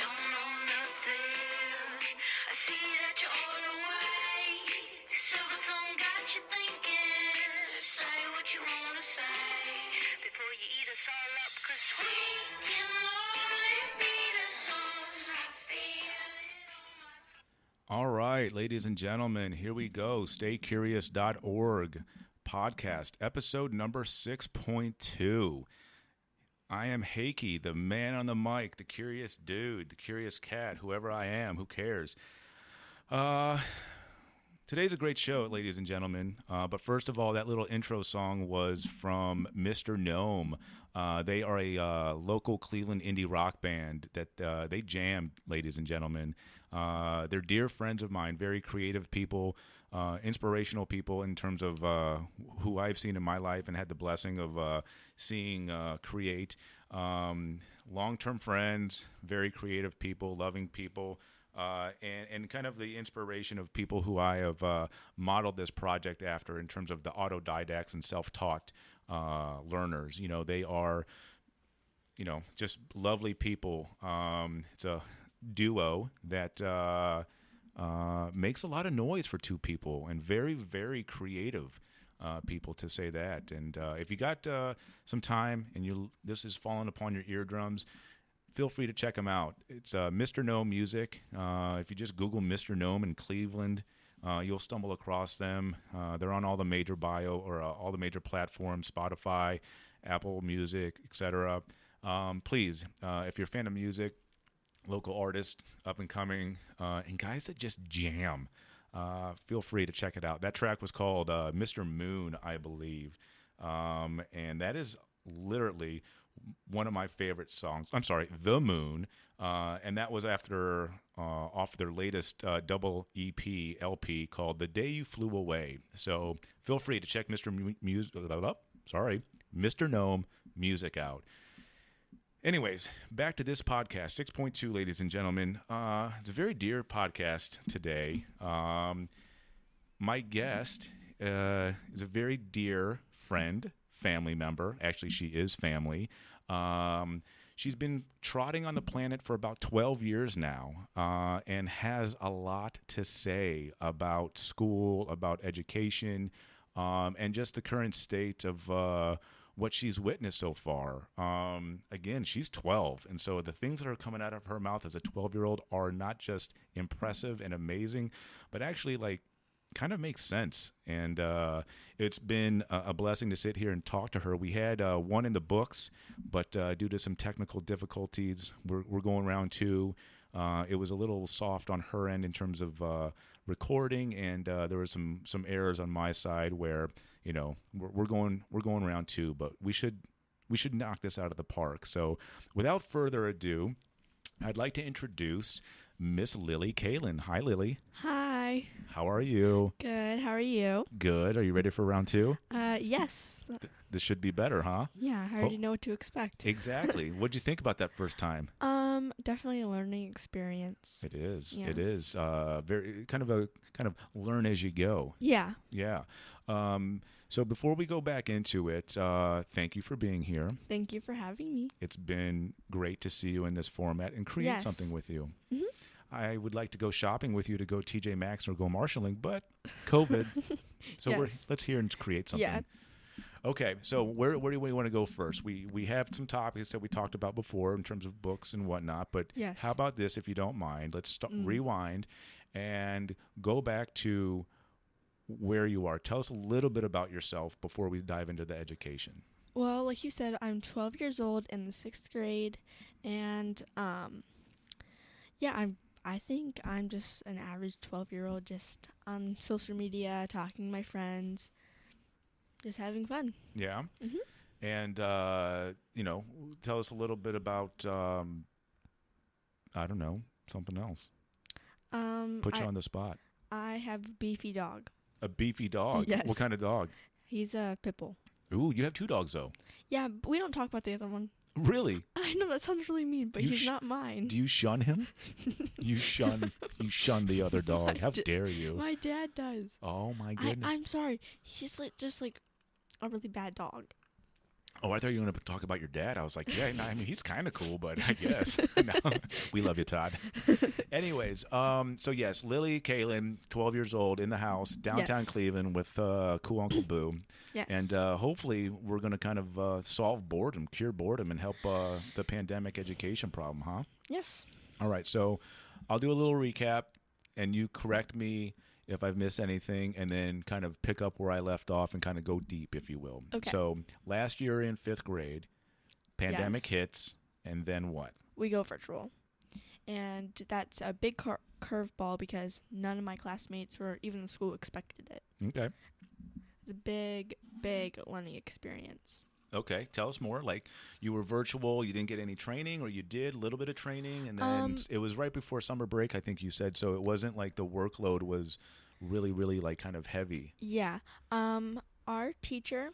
don't know nothing. I see that you're all away. Silver tongue got you thinking. Say what you wanna say before you eat us all up, 'cause we can only be the song. I feel it on my All right, ladies and gentlemen, here we go. Staycurious.org podcast, episode number 6.2. I am Hakey, the man on the mic, the curious dude, the curious cat, whoever I am, who cares? Today's a great show, ladies and gentlemen. But first of all, that little intro song was from Mr. Gnome. They are a local Cleveland indie rock band that they jammed, ladies and gentlemen. They're dear friends of mine, very creative people, inspirational people in terms of who I've seen in my life and had the blessing of seeing create. Long-term friends, very creative people, loving people. And kind of the inspiration of people who I have modeled this project after in terms of the autodidacts and self-taught learners. You know, they are, just lovely people. It's a duo that makes a lot of noise for two people and very, very creative people, to say that. And if you got some time and this is falling upon your eardrums, feel free to check them out. It's Mr. Gnome Music. If you just Google Mr. Gnome in Cleveland, you'll stumble across them. They're on all the major all the major platforms, Spotify, Apple Music, etc. Please, if you're a fan of music, local artists, up and coming, and guys that just jam, feel free to check it out. That track was called Mr. Moon, I believe, and that is literally one of my favorite songs. I'm sorry, The Moon, and that was after off their latest double EP LP called The Day You Flew Away. So feel free to check Mr. Mr. Gnome Music out. Anyways, back to this podcast, 6.2, ladies and gentlemen. It's a very dear podcast today. My guest is a very dear friend, family member. Actually, she is family. She's been trotting on the planet for about 12 years now, and has a lot to say about school, about education, and just the current state of what she's witnessed so far. Again, she's 12, and so the things that are coming out of her mouth as a 12-year-old are not just impressive and amazing, but actually kind of makes sense. And it's been a blessing to sit here and talk to her. We had one in the books, but due to some technical difficulties, we're going round two. It was a little soft on her end in terms of recording, and there were some errors on my side where we're going round two, but we should knock this out of the park. So without further ado, I'd like to introduce Miss Lily Kalin. Hi, Lily. Hi. How are you? Good. How are you? Good. Are you ready for round two? Yes. This should be better, huh? Yeah, I already know what to expect. Exactly. What'd you think about that first time? Definitely a learning experience. It is. Yeah. It is. Very kind of learn as you go. Yeah. Yeah. So before we go back into it, thank you for being here. Thank you for having me. It's been great to see you in this format and create something with you. Mm-hmm. I would like to go shopping with you to go TJ Maxx or go marshalling, but COVID. So let's hear and create something. Yeah. Okay, so where do we want to go first? We have some topics that we talked about before in terms of books and whatnot, but how about this, if you don't mind? Let's rewind and go back to where you are. Tell us a little bit about yourself before we dive into the education. Well, like you said, I'm 12 years old in the 6th grade, and I think I'm just an average 12-year-old just on social media, talking to my friends, just having fun. Yeah. Mm-hmm. And, tell us a little bit about, I don't know, something else. Put you on the spot. I have a beefy dog. A beefy dog? Yes. What kind of dog? He's a pit bull. Ooh, you have 2 dogs, though. Yeah, but we don't talk about the other one. Really? I know that sounds really mean, but he's not mine. Do you shun him? You shun the other dog. How dare you? My dad does. Oh my goodness. I'm sorry. He's just like a really bad dog. Oh, I thought you were going to talk about your dad. I was like, yeah, no, I mean, he's kind of cool, but I guess. No, we love you, Todd. Anyways, so yes, Lily Kalin, 12 years old, in the house, downtown Yes. Cleveland with cool Uncle Boo. Yes. And hopefully we're going to kind of solve boredom, cure boredom, and help the pandemic education problem, huh? Yes. All right, so I'll do a little recap, and you correct me if I've missed anything, and then kind of pick up where I left off and kind of go deep, if you will. Okay. So last year in 5th grade, pandemic Yes. hits, and then what? We go virtual. And that's a big curveball because none of my classmates or even the school expected it. Okay. It's a big, big learning experience. Okay, tell us more. Like, you were virtual, you didn't get any training, or you did a little bit of training, and then it was right before summer break, I think you said, so it wasn't like the workload was really, really, like, kind of heavy. Yeah. Our teacher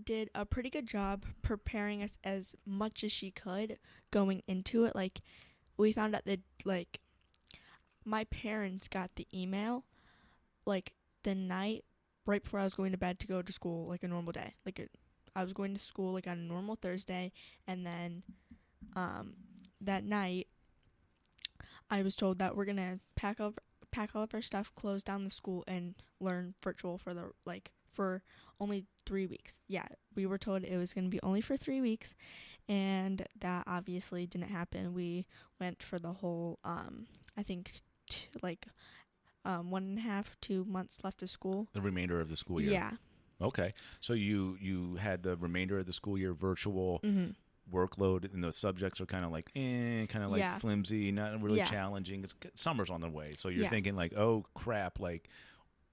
did a pretty good job preparing us as much as she could going into it. Like, we found out that, like, my parents got the email, like, the night right before I was going to bed to go to school, like, a normal day. Like, I was going to school, like, on a normal Thursday, and then that night I was told that we're going to pack all of our stuff, close down the school, and learn virtual for only 3 weeks. Yeah, we were told it was going to be only for 3 weeks, and that obviously didn't happen. We went for the whole, I think, 1.5, 2 months left of school. The remainder of the school year. Yeah. Okay, so you had the remainder of the school year virtual workload, and the subjects are kind of like, Yeah. flimsy, not really Yeah. challenging. It's summer's on the way, so you're Yeah. thinking like, oh crap, like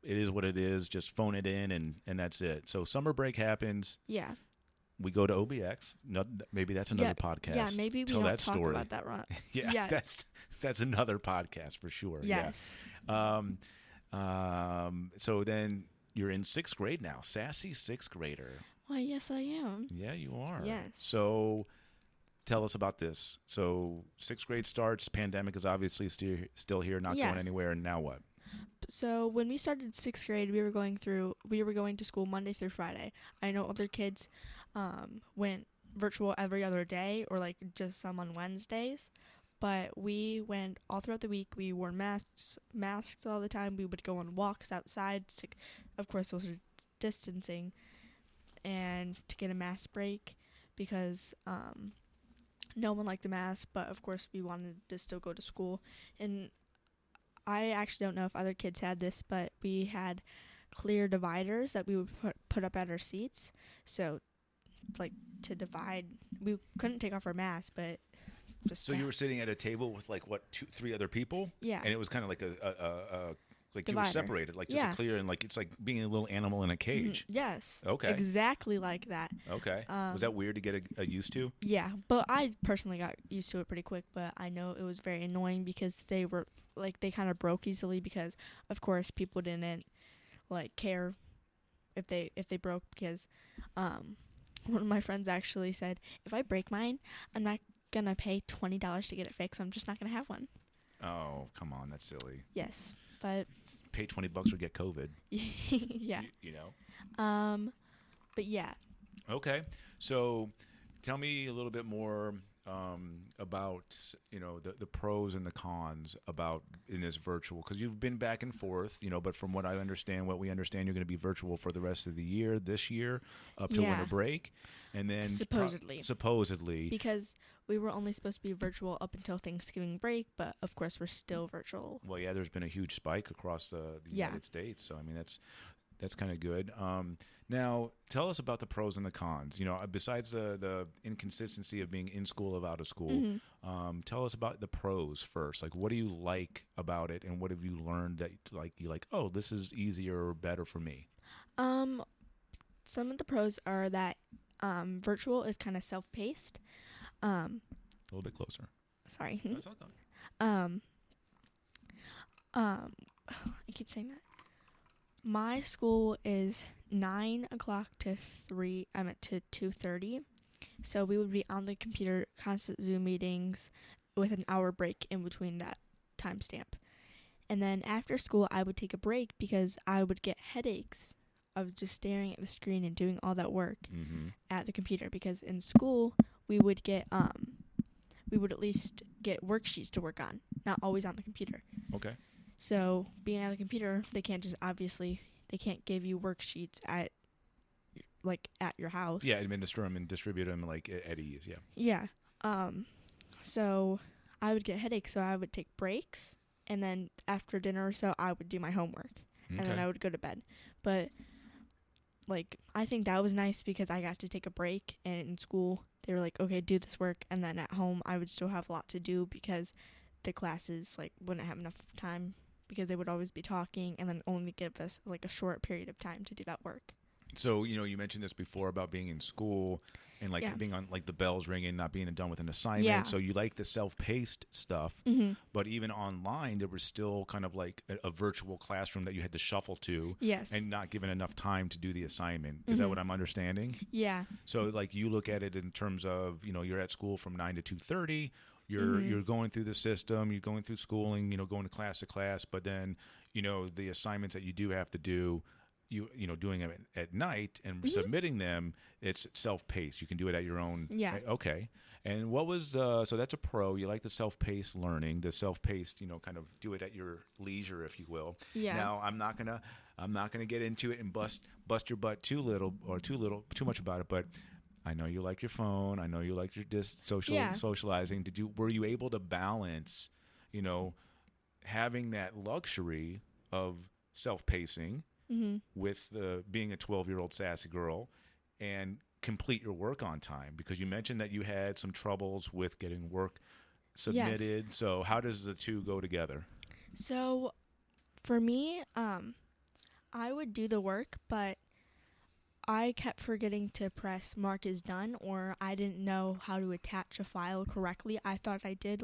it is what it is. Just phone it in, and that's it. So summer break happens. Yeah. We go to OBX. No, maybe that's another podcast. Yeah, maybe we Tell don't that talk story. about that, Ron. Yeah, Yeah. that's another podcast for sure. Yes. Yeah. So then you're in 6th grade now, sassy 6th grader. Why, yes, I am. Yeah, you are. Yes. So tell us about this. So 6th grade starts. Pandemic is obviously still here, not Yeah. going anywhere. And now what? So when we started 6th grade, we were going to school Monday through Friday. I know other kids went virtual every other day or like just some on Wednesdays, but we went all throughout the week. We wore masks all the time. We would go on walks outside, of course social distancing, and to get a mask break because no one liked the mask, but of course we wanted to still go to school. And I actually don't know if other kids had this, but we had clear dividers that we would put up at our seats. So, like, to divide, we couldn't take off our masks, but just So you were sitting at a table with like what, 2-3 other people? Yeah. And it was kind of like a like Divider. you were separated, like just Yeah. a clear, and like it's like being a little animal in a cage. Yes. Okay. Exactly like that. Okay. Was that weird to get a used to? Yeah, but I personally got used to it pretty quick, but I know it was very annoying because they kind of broke easily because, of course, people didn't, like, care if they broke because one of my friends actually said, if I break mine, I'm not going to pay $20 to get it fixed. I'm just not going to have one. Oh, come on. That's silly. Yes, but Pay $20 or get COVID. yeah. You know? But yeah. Okay. So tell me a little bit more about, the pros and the cons about in this virtual, because you've been back and forth, but from what we understand, you're going to be virtual for the rest of the year, this year, up to winter break. And then supposedly. Because we were only supposed to be virtual up until Thanksgiving break, but of course we're still virtual. Well, yeah, there's been a huge spike across the United States. So, I mean, that's kind of good. Now, tell us about the pros and the cons. Besides the inconsistency of being in school or out of school, tell us about the pros first. Like, what do you like about it, and what have you learned that you like? Oh, this is easier or better for me. Some of the pros are that virtual is kind of self-paced. A little bit closer. Sorry. That's not going. I keep saying that. My school is 9 o'clock to 2:30. So we would be on the computer, constant Zoom meetings with an hour break in between that timestamp. And then after school, I would take a break because I would get headaches of just staring at the screen and doing all that work Mm-hmm. at the computer, because in school we would at least get worksheets to work on, not always on the computer. Okay. So being on the computer, they can't give you worksheets at your house. Yeah, administer them and distribute them like at ease. Yeah. Yeah. So I would get headaches, so I would take breaks, and then after dinner or so, I would do my homework, and then I would go to bed. But I think that was nice because I got to take a break, and in school they were like, okay, do this work, and then at home I would still have a lot to do because the classes wouldn't have enough time because they would always be talking and then only give us a short period of time to do that work. So, you mentioned this before about being in school and being on the bells ringing, not being done with an assignment. Yeah. So you like the self-paced stuff, Mm-hmm. but even online, there was still kind of like a virtual classroom that you had to shuffle to. Yes. And not given enough time to do the assignment. Is that what I'm understanding? Yeah. So you look at it in terms of, you're at school from 9 to 2:30. You're going through the system, you're going through schooling, going to class, but then, the assignments that you do have to do, doing them at night and submitting them, it's self-paced. You can do it at your own. Yeah. Okay. And what was so that's a pro. You like the self-paced learning, the self-paced, kind of do it at your leisure, if you will. Yeah. Now, I'm not gonna get into it and bust your butt too much about it, but I know you like your phone. I know you like your socializing. Were you able to balance, having that luxury of self-pacing with being a 12-year-old sassy girl and complete your work on time? Because you mentioned that you had some troubles with getting work submitted. Yes. So how does the two go together? So for me, I would do the work, but I kept forgetting to press mark as done, or I didn't know how to attach a file correctly. I thought I did.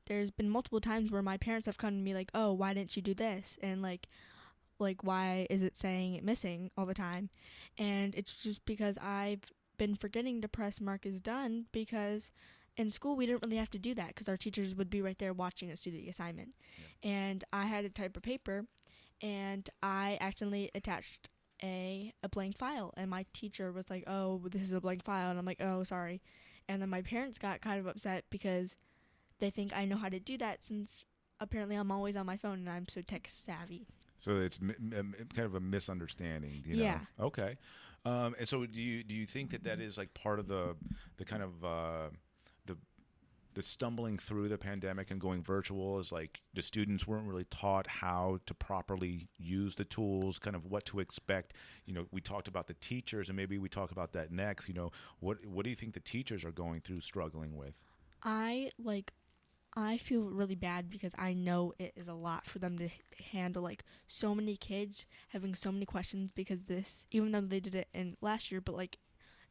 There's been multiple times where my parents have come to me oh, why didn't you do this? And why is it saying it missing all the time? And it's just because I've been forgetting to press mark as done, because in school we didn't really have to do that because our teachers would be right there watching us do the assignment. Yeah. And I had a type of paper, and I accidentally attached a blank file, and my teacher was like, oh, this is a blank file, and I'm like, oh, sorry. And then my parents got kind of upset because they think I know how to do that, since apparently I'm always on my phone and I'm so tech savvy. So it's kind of a misunderstanding, Yeah. Okay. And so do you think that is part of the kind of the stumbling through the pandemic and going virtual is the students weren't really taught how to properly use the tools, kind of what to expect. We talked about the teachers, and maybe we talk about that next. What do you think the teachers are going through, struggling with? I feel really bad because I know it is a lot for them to handle, so many kids having so many questions, because even though they did it in last year, but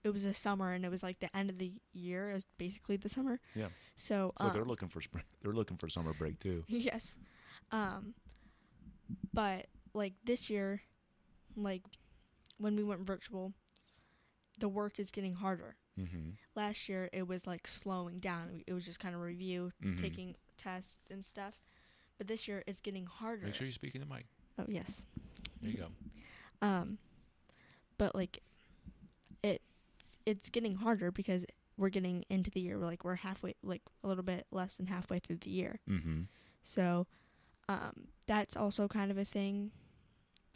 it was a summer, and it was the end of the year. It was basically the summer. Yeah. So they're looking for spring. They're looking for summer break too. Yes. But this year, when we went virtual, the work is getting harder. Mm-hmm. Last year it was slowing down. It was just kind of review, taking tests and stuff. But this year it's getting harder. Make sure you speak in the mic. Oh, yes. There you go. But it's getting harder because we're getting into the year. We're halfway, a little bit less than halfway through the year. Mm-hmm. So that's also kind of a thing,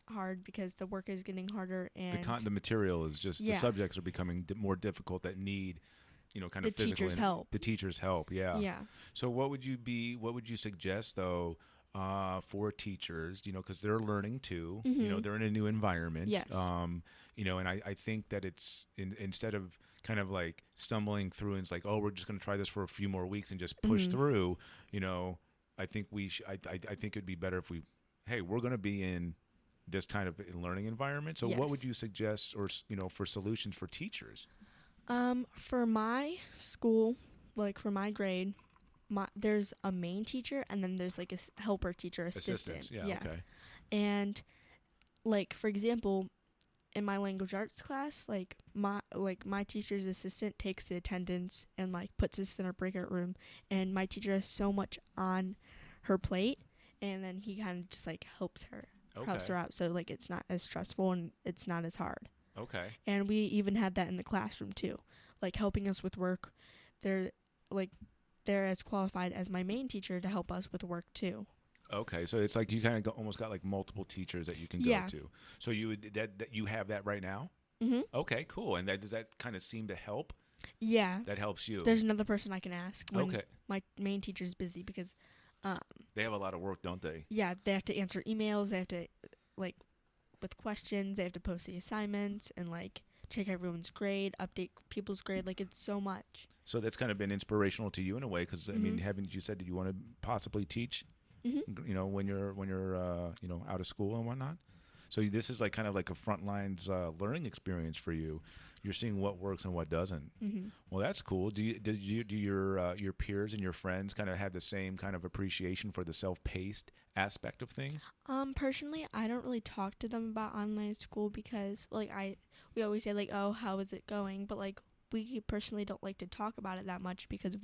hard, because the work is getting harder, and the material is just the subjects are becoming more difficult that need kind of the physical teacher's help. The teacher's help. Yeah. So what would you suggest though for teachers, because they're learning too, they're in a new environment. Yes. And I think that it's instead of kind of stumbling through and it's oh, we're just going to try this for a few more weeks and just push through, I think I think it'd be better if we're going to be in this kind of learning environment. So what would you suggest, or for solutions for teachers? For my school, for my grade, there's a main teacher, and then there's a helper teacher, assistant. Yeah. Okay. And for example, in my language arts class, my teacher's assistant takes the attendance and puts us in a breakout room, and my teacher has so much on her plate, and then he kind of just helps her helps Okay. her out, so like it's not as stressful and it's not as hard. Okay. And we even had that in the classroom too, like helping us with work. They're like they're as qualified as my main teacher to help us with work too. Okay. So it's like you kind of almost got like multiple teachers that you can go Yeah. to. So you would that you have that right now. Mhm. Okay. Cool. And does that kind of seem to help? Yeah. That helps you. There's another person I can ask when Okay. my main teacher's busy because They have a lot of work, don't they? yeah, they have to answer emails, they have to like with questions, they have to post the assignments and like check everyone's grade, update people's grade, like it's so much. So that's kind of been inspirational to you in a way, because I mean, Mhm. haven't you said that you want to possibly teach? Mhm. You know, when you're you know, out of school and whatnot. So this is like kind of like a front lines learning experience for you. You're seeing what works and what doesn't. Mhm. Well, that's cool. Do your peers and your friends kind of have the same kind of appreciation for the self-paced aspect of things? Personally, I don't really talk to them about online school because like we always say like, "Oh, how is it going?" But like we personally don't like to talk about it that much because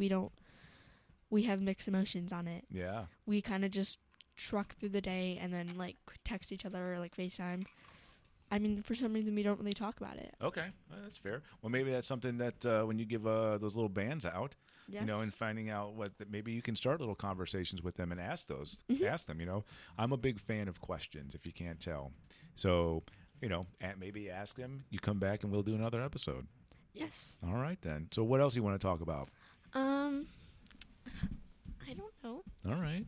we have mixed emotions on it. Yeah. We kind of just truck through the day and then like text each other or like FaceTime. I mean, for some reason we don't really talk about it. Okay, well, that's fair. Well, maybe that's something that when you give those little bands out, Yeah. you know, and finding out maybe you can start little conversations with them and ask Mhm. ask them. You know, I'm a big fan of questions. If you can't tell, so you know, maybe ask them. You come back and we'll do another episode. Yes. All right then. So what else you want to talk about? I don't know. All right.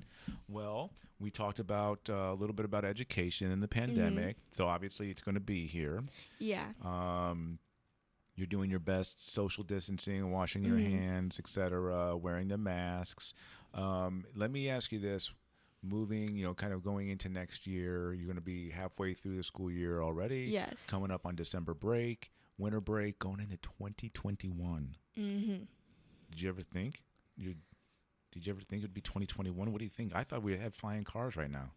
Well, we talked about a little bit about education and the pandemic. So obviously it's going to be here. Yeah. You're doing your best social distancing, washing your hands, etc., wearing the masks. Let me ask you this. Moving, you know, kind of going into next year, you're going to be halfway through the school year already. Yes. Coming up on December break, winter break, going into 2021. Mhm. Did you ever think it would be 2021? What do you think? I thought we had flying cars right now.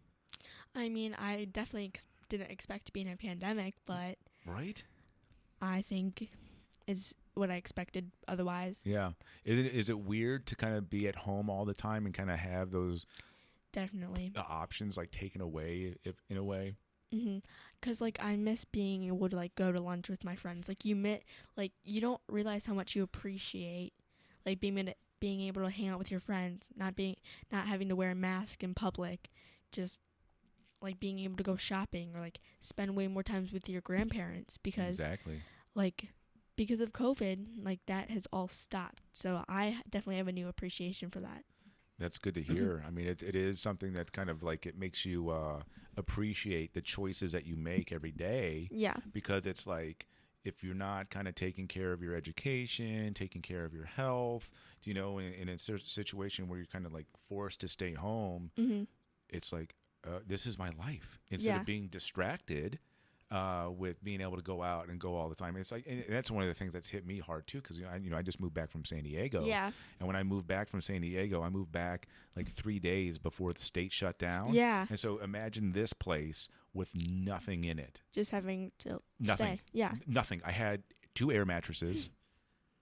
I mean, I definitely didn't expect to be in a pandemic, but Right? I think is what I expected otherwise. Yeah. Is it weird to kind of be at home all the time and kind of have those Definitely. options like taken away, if in a way? Cause like I miss being able to like go to lunch with my friends. Like you don't realize how much you appreciate like being able to hang out with your friends, not having to wear a mask in public, just like being able to go shopping or like spend way more times with your grandparents because Exactly. like because of COVID, like that has all stopped. So I definitely have a new appreciation for that. That's good to hear. I mean, it is something that kind of like it makes you appreciate the choices that you make every day. Yeah. Because it's like if you're not kind of taking care of your education, taking care of your health, you know, in a situation where you're kind of like forced to stay home, it's like this is my life. Instead of being distracted with being able to go out and go all the time. It's like, and that's one of the things that's hit me hard too, because I just moved back from San Diego. Yeah. And when I moved back from San Diego, I moved back like 3 days before the state shut down. Yeah. And so imagine this place with nothing in it. Just having to Nothing. stay. Yeah. Nothing. I had 2 air mattresses,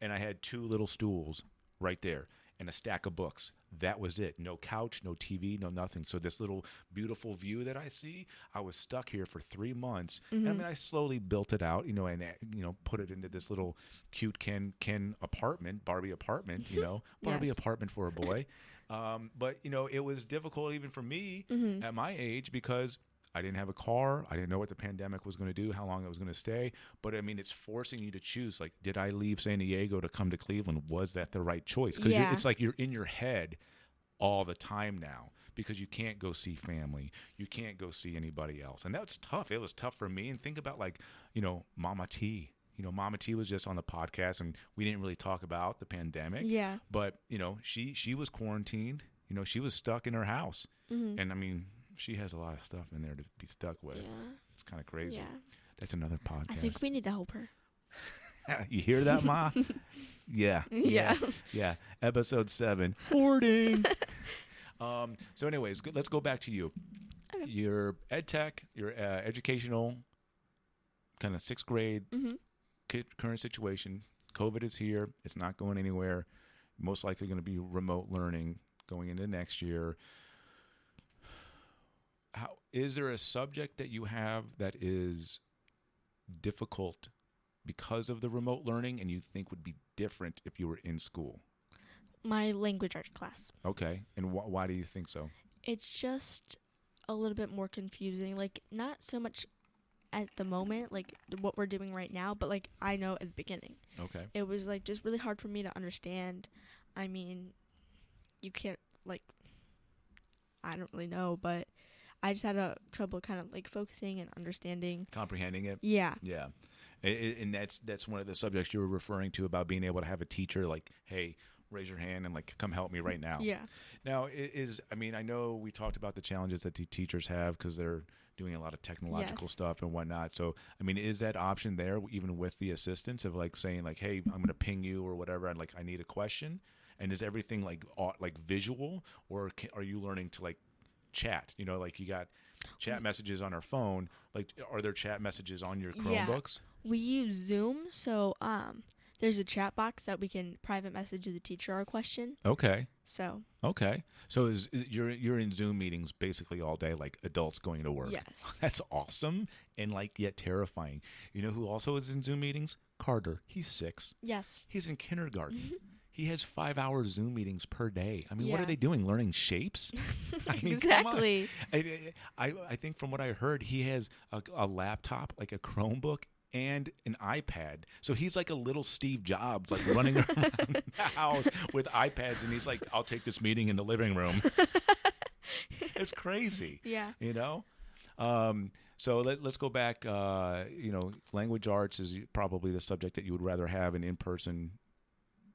and I had 2 little stools right there, and a stack of books. That was it. No couch, no TV, no nothing. So this little beautiful view that I see, I was stuck here for 3 months. And I mean, I slowly built it out, you know, and put it into this little cute Ken apartment, Barbie apartment, you know, Barbie Yes. apartment for a boy. But you know, it was difficult even for me at my age because I didn't have a car. I didn't know what the pandemic was going to do, how long it was going to stay. But I mean, it's forcing you to choose. Like, did I leave San Diego to come to Cleveland? Was that the right choice? Because it's like you're in your head all the time now because you can't go see family. You can't go see anybody else. And that's tough. It was tough for me. And think about like, you know, Mama T. You know, Mama T was just on the podcast and we didn't really talk about the pandemic. Yeah. But, you know, she was quarantined. You know, she was stuck in her house. And I mean, she has a lot of stuff in there to be stuck with. Yeah. It's kind of crazy. Yeah. That's another podcast. I think we need to help her. You hear that, Ma? Yeah. Yeah. Yeah. Episode 7. Hoarding. So anyways, let's go back to you. Okay. Your ed tech, your educational kind of 6th grade current situation. COVID is here. It's not going anywhere. Most likely going to be remote learning going into next year. how is there a subject that you have that is difficult because of the remote learning and you think would be different if you were in school? My language arts class. Okay. And why do you think so? It's just a little bit more confusing. Like, not so much at the moment, like what we're doing right now, but like I know at the beginning. Okay. It was like just really hard for me to understand. I mean, you can't like, I don't really know, but I just had a trouble kind of like focusing and understanding. Comprehending it? Yeah. Yeah. And that's one of the subjects you were referring to about being able to have a teacher like, hey, raise your hand and like come help me right now. Yeah. Now, I know we talked about the challenges that the teachers have because they're doing a lot of technological Yes. stuff and whatnot. So, I mean, is that option there even with the assistance of like saying like, hey, I'm going to ping you or whatever, and like I need a question, and is everything like visual, or are you learning to like chat? You know, like you got chat messages on our phone. Like, are there chat messages on your Yeah. Chromebooks? We use Zoom, so there's a chat box that we can private message the teacher our question. Okay. So Okay. So you're in Zoom meetings basically all day, like adults going to work. yes. That's awesome and like yet terrifying. You know who also is in Zoom meetings? Carter. He's 6. Yes. He's in kindergarten. He has 5-hour Zoom meetings per day. I mean, what Yeah. are they doing? Learning shapes? I mean, Exactly. come on. I think from what I heard, he has a laptop, like a Chromebook, and an iPad. So he's like a little Steve Jobs, like running around the house with iPads, and he's like, I'll take this meeting in the living room. It's crazy. Yeah. You know? So let's go back. Language arts is probably the subject that you would rather have an in-person.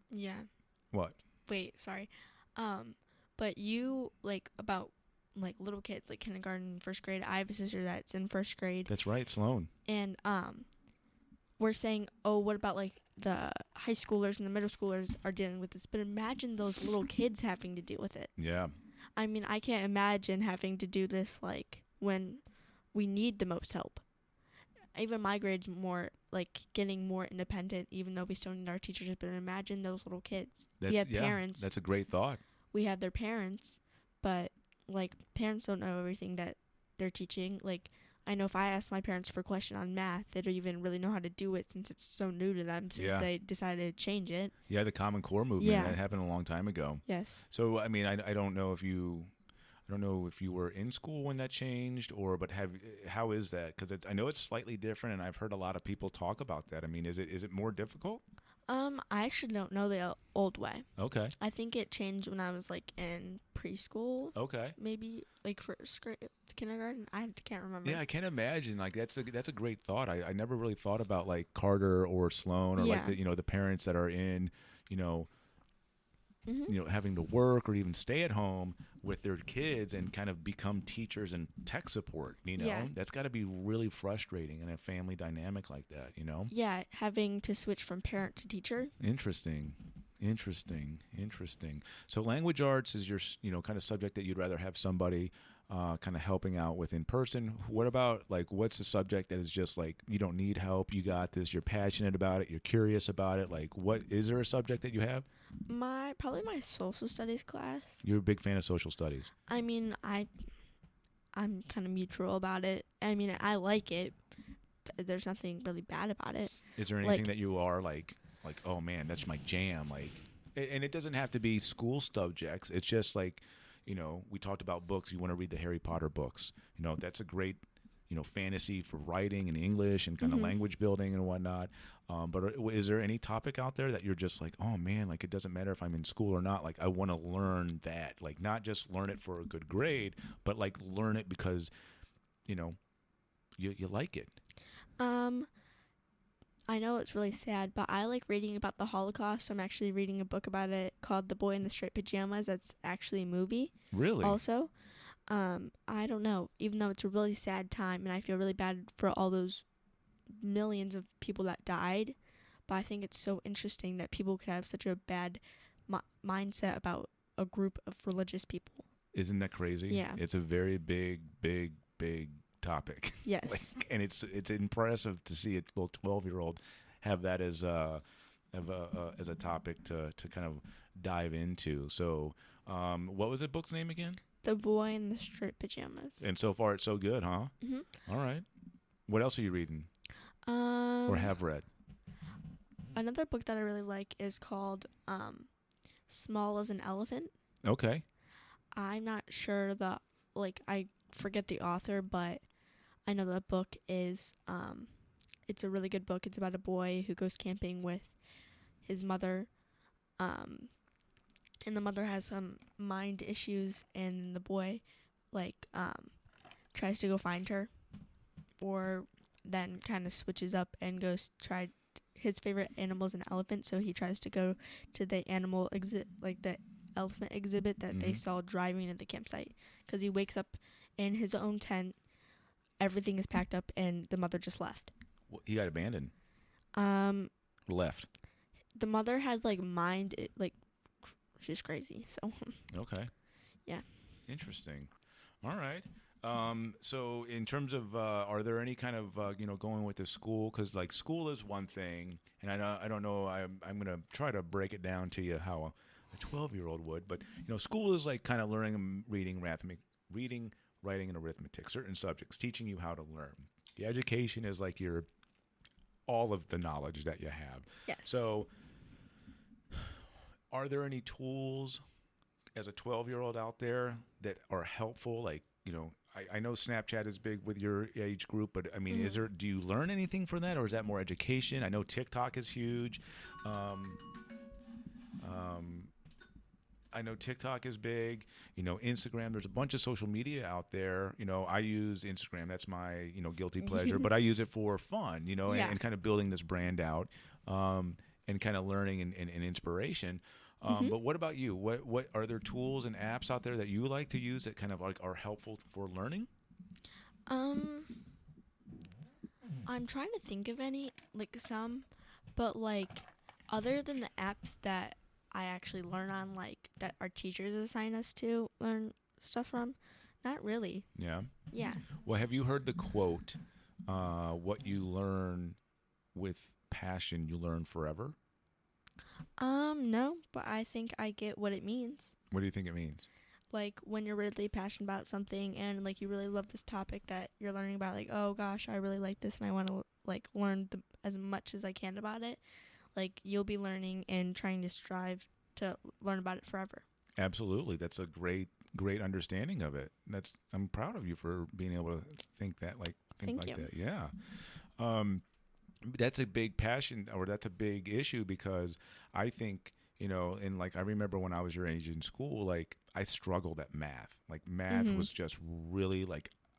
Yeah. What? Wait, sorry. But you like about like little kids, like kindergarten, first grade. I have a sister that's in first grade, That's right, Sloan. and we're saying, oh, what about like the high schoolers and the middle schoolers are dealing with this? But imagine those little kids having to deal with it. Yeah. I mean, I can't imagine having to do this like when we need the most help. Even my grade's more like getting more independent, even though we still need our teachers. But imagine those little kids. We have parents. That's a great thought. We have their parents, but like parents don't know everything that they're teaching. Like I know if I ask my parents for a question on math, they don't even really know how to do it since it's so new to them since they decided to change it. Yeah, the Common Core movement Yeah. that happened a long time ago. Yes. So I mean, I don't know if you were in school when that changed, but how is that? Because I know it's slightly different, and I've heard a lot of people talk about that. I mean, is it more difficult? I actually don't know the old way. Okay. I think it changed when I was like in preschool. Okay. Maybe like first grade, kindergarten. I can't remember. Yeah, I can't imagine. Like that's a great thought. I never really thought about like Carter or Sloan or like the parents that are in having to work or even stay at home with their kids and kind of become teachers and tech support. That's got to be really frustrating in a family dynamic like that. Yeah, having to switch from parent to teacher. Interesting. So language arts is your kind of subject that you'd rather have somebody kind of helping out with in person. What about like what's the subject that is just like you don't need help, you got this, you're passionate about it, you're curious about it? Like what is there a subject that you have? Probably my social studies class. You're a big fan of social studies. I mean, I'm kind of neutral about it. I mean, I like it. There's nothing really bad about it. Is there anything that you are like, oh man, that's my jam? Like, and it doesn't have to be school subjects. It's just like, we talked about books. You want to read the Harry Potter books. That's a great, fantasy for writing and English and kind of language building and whatnot. But is there any topic out there that you're just like, oh man, like it doesn't matter if I'm in school or not. Like I want to learn that, like not just learn it for a good grade, but like learn it because, you like it. I know it's really sad, but I like reading about the Holocaust. I'm actually reading a book about it called The Boy in the Striped Pajamas. That's actually a movie. Really? Also, I don't know. Even though it's a really sad time, and I feel really bad for all those millions of people that died, but I think it's so interesting that people could have such a bad mindset about a group of religious people. Isn't that crazy? Yeah. It's a very big topic. Yes. And it's impressive to see a little 12-year-old have that as a topic to kind of dive into. So, what was the book's name again? The Boy in the Striped Pajamas. And so far, it's so good, huh? Mhm. All right. What else are you reading or have read? Another book that I really like is called Small as an Elephant. Okay. I'm not sure I forget the author, but I know that book is it's a really good book. It's about a boy who goes camping with his mother, and the mother has some mind issues, and the boy tries to go find her, or then kind of switches up and goes try. His favorite animal is an elephant, so he tries to go to the animal the elephant exhibit that they saw driving to the campsite, because he wakes up in his own tent. Everything is packed up, and the mother just left. Well, he got abandoned. Left. The mother had she's crazy. So. Okay. Yeah. Interesting. All right. So in terms of, are there any kind of, going with the school? Because like school is one thing, and I don't know. I'm gonna try to break it down to you how a 12-year-old would. But school is like kind of learning reading, writing, and arithmetic. Certain subjects, teaching you how to learn. The education is like all of the knowledge that you have. Yes. So, are there any tools as a 12-year-old out there that are helpful? Like, I know Snapchat is big with your age group, but I mean, do you learn anything from that, or is that more education? I know TikTok is huge. I know TikTok is big. Instagram. There's a bunch of social media out there. I use Instagram. That's my guilty pleasure, but I use it for fun. And kind of building this brand out, and kind of learning and inspiration. But what about you? What are there tools and apps out there that you like to use that kind of like are helpful for learning? I'm trying to think of any, some, but other than the apps that I actually learn on, that our teachers assign us to learn stuff from, not really. Yeah. Yeah. Well, have you heard the quote, what you learn with passion, you learn forever? No, but I think I get what it means. What do you think it means? When you're really passionate about something and you really love this topic that you're learning about, oh gosh, I really like this and I want to learn as much as I can about it. You'll be learning and trying to strive to learn about it forever. Absolutely. That's a great understanding of it. I'm proud of you for being able to think that Thank you. that. Yeah. That's a big passion, or that's a big issue, because I think, and I remember when I was your age in school, I struggled at math. Math was just really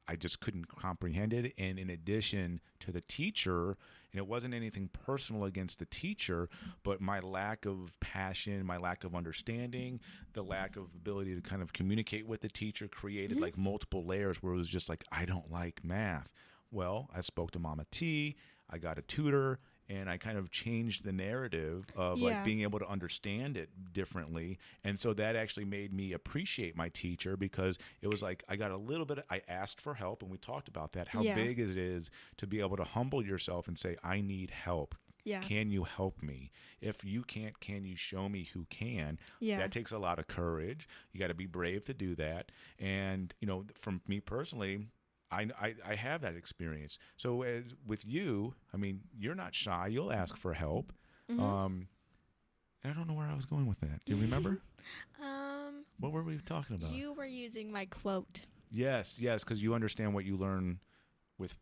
I just couldn't comprehend it. And in addition to the teacher, and it wasn't anything personal against the teacher, but my lack of passion, my lack of understanding, the lack of ability to kind of communicate with the teacher created multiple layers where it was just I don't like math. Well, I spoke to Mama T, I got a tutor, and I kind of changed the narrative of being able to understand it differently. And so that actually made me appreciate my teacher, because it was I got a little bit, I asked for help, and we talked about that, how big it is to be able to humble yourself and say, I need help. Yeah. Can you help me? If you can't, can you show me who can? Yeah. That takes a lot of courage. You got to be brave to do that. And, from me personally, I have that experience. So with you, I mean, you're not shy. You'll ask for help. I don't know where I was going with that. Do you remember? What were we talking about? You were using my quote. Yes, because you understand what you learn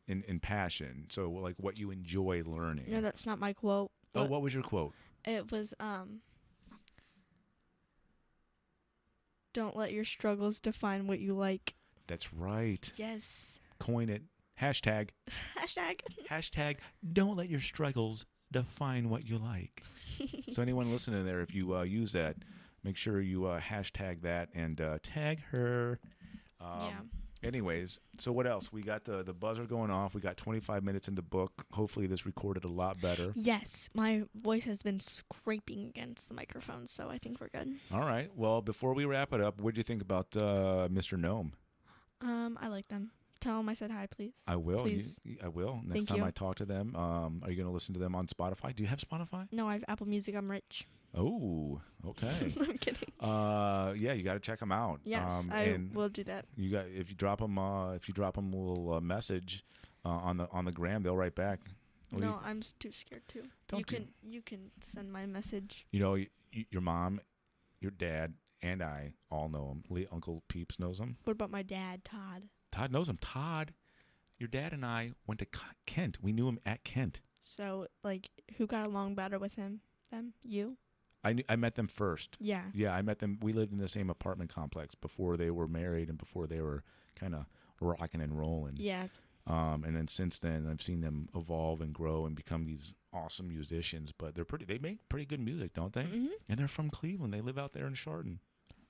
in passion. So what you enjoy learning. No, that's not my quote. Oh, what was your quote? It was don't let your struggles define what you like. That's right. Yes. Coin it. Hashtag. Hashtag. Don't let your struggles define what you like. So anyone listening there, if you use that, make sure you hashtag that and tag her. Anyways, so what else? We got the buzzer going off. We got 25 minutes in the book. Hopefully this recorded a lot better. Yes, my voice has been scraping against the microphone, so I think we're good. All right. Well, before we wrap it up, what did you think about Mr. Gnome? I like them. Tell them I said hi, please. I will. Please. I will. Next Thank time you. I talk to them, are you going to listen to them on Spotify? Do you have Spotify? No, I have Apple Music. I'm rich. Oh, okay. I'm kidding. Yeah, you got to check them out. Yes, I and will do that. you got if you drop them a little message on the gram, they'll write back. No, I'm too scared to. Don't You can send my message. You know, your mom, your dad, and I all know him. Uncle Peeps knows him. What about my dad, Todd? Todd knows him. Todd, your dad and I went to Kent. We knew him at Kent. So, like, who got along better with him? Them? You? I met them first. Yeah. Yeah, I met them. We lived in the same apartment complex before they were married and before they were kind of rocking and rolling. Yeah. And then since then, I've seen them evolve and grow and become these awesome musicians. But they make pretty good music, don't they? Mm-hmm. And they're from Cleveland. They live out there in Chardon.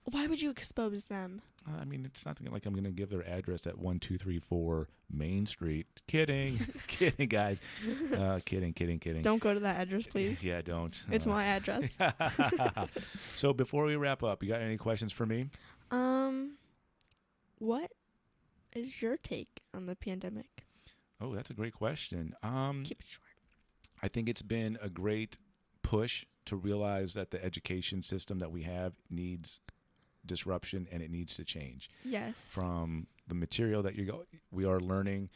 Why would you expose them? I mean, it's not like I'm going to give their address at 1234 Main Street. Kidding. Kidding, guys. Kidding. Don't go to that address, please. Yeah, don't. It's my address. So before we wrap up, you got any questions for me? What is your take on the pandemic? Oh, that's a great question. Keep it short. I think it's been a great push to realize that the education system that we have needs disruption and it needs to change. Yes. From the material that we are learning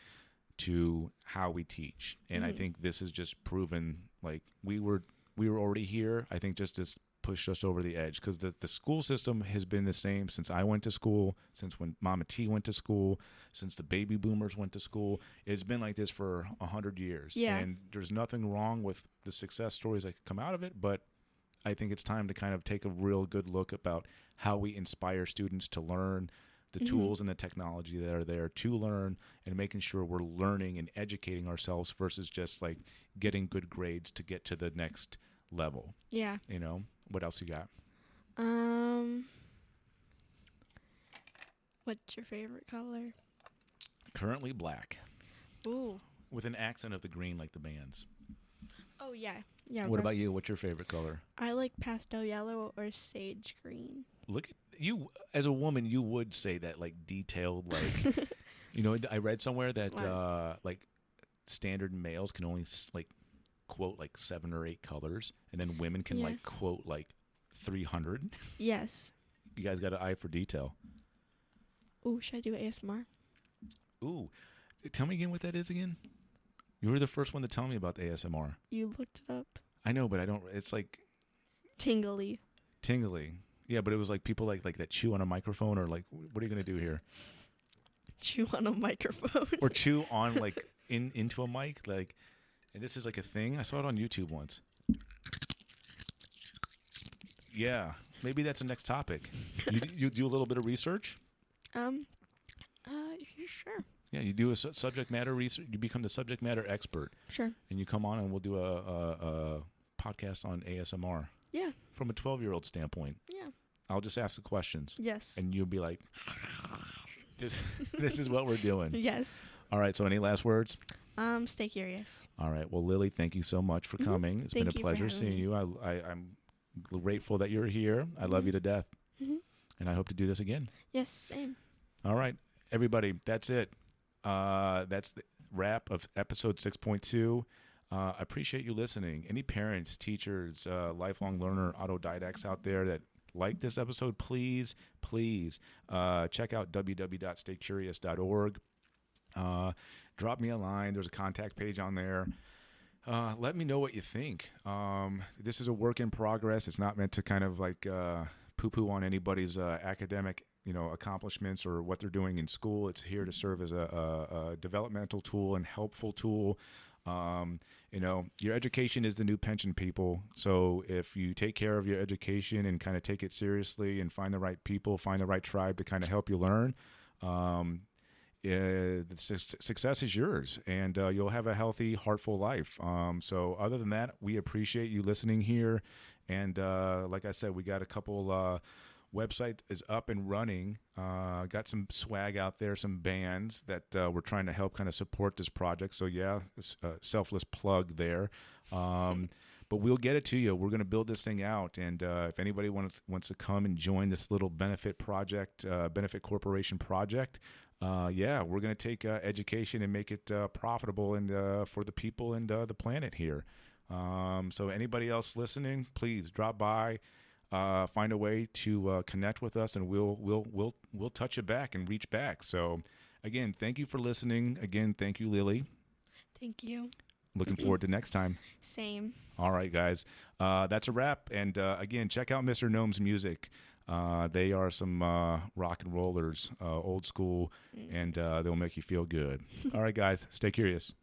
to how we teach. And I think this has just proven like we were already here. I think just this pushed us over the edge because the school system has been the same since I went to school, since when Mama T went to school, since the baby boomers went to school. It's been like this for 100 years. Yeah. And there's nothing wrong with the success stories that could come out of it, but I think it's time to kind of take a real good look about how we inspire students to learn the tools and the technology that are there to learn and making sure we're learning and educating ourselves versus just like getting good grades to get to the next level. Yeah. You know, what else you got? What's your favorite color? Currently black Ooh. with an accent of the green like the bands. Oh, yeah. Yeah. What about you? What's your favorite color? I like pastel yellow or sage green. Look at you as a woman, you would say that like detailed, like, you know, I read somewhere that like standard males can only like quote like 7 or 8 colors and then women can like quote like 300. Yes. You guys got an eye for detail. Ooh, should I do ASMR? Ooh, tell me again what that is again. You were the first one to tell me about the ASMR. You looked it up. I know, but I don't. It's like Tingly. Yeah, but it was like people like that chew on a microphone or like, what are you gonna do here? Chew on a microphone. Or chew on like into a mic, like. And this is like a thing. I saw it on YouTube once. Yeah, maybe that's the next topic. You do a little bit of research. Sure. Yeah, you do a subject matter research. You become the subject matter expert. Sure. And you come on and we'll do a podcast on ASMR. Yeah. From a 12-year-old standpoint. Yeah. I'll just ask the questions. Yes. And you'll be like, this is what we're doing. Yes. All right, so any last words? Stay curious. All right. Well, Lily, thank you so much for coming. It's been a Thank you for pleasure having seeing me. you. I'm grateful that you're here. I love you to death. And I hope to do this again. Yes, same. All right, everybody, that's it. That's the wrap of episode 6.2. I appreciate you listening. Any parents, teachers, lifelong learner, autodidacts out there that like this episode, please check out www.staycurious.org. Drop me a line. There's a contact page on there. Let me know what you think. This is a work in progress. It's not meant to kind of like poo-poo on anybody's academic, accomplishments or what they're doing in school. It's here to serve as a developmental tool and helpful tool. Your education is the new pension, people. So if you take care of your education and kind of take it seriously and find the right people, find the right tribe to kind of help you learn, the success is yours, and you'll have a healthy, heartful life. So other than that, we appreciate you listening here. And like I said, we got a couple website is up and running. Got some swag out there, some bands that we're trying to help kind of support this project. So yeah, selfless plug there. But we'll get it to you. We're going to build this thing out. And if anybody wants to come and join this little benefit project, benefit corporation project, we're going to take education and make it profitable and for the people and the planet here. So anybody else listening, please drop by, find a way to connect with us, and we'll touch it back and reach back. So again, thank you for listening. Again, thank you, Lily. Thank you. Looking forward to next time. Same. All right, guys. That's a wrap. And again, check out Mr. Gnome's music. They are some rock and rollers, old school, and they'll make you feel good. All right, guys, stay curious.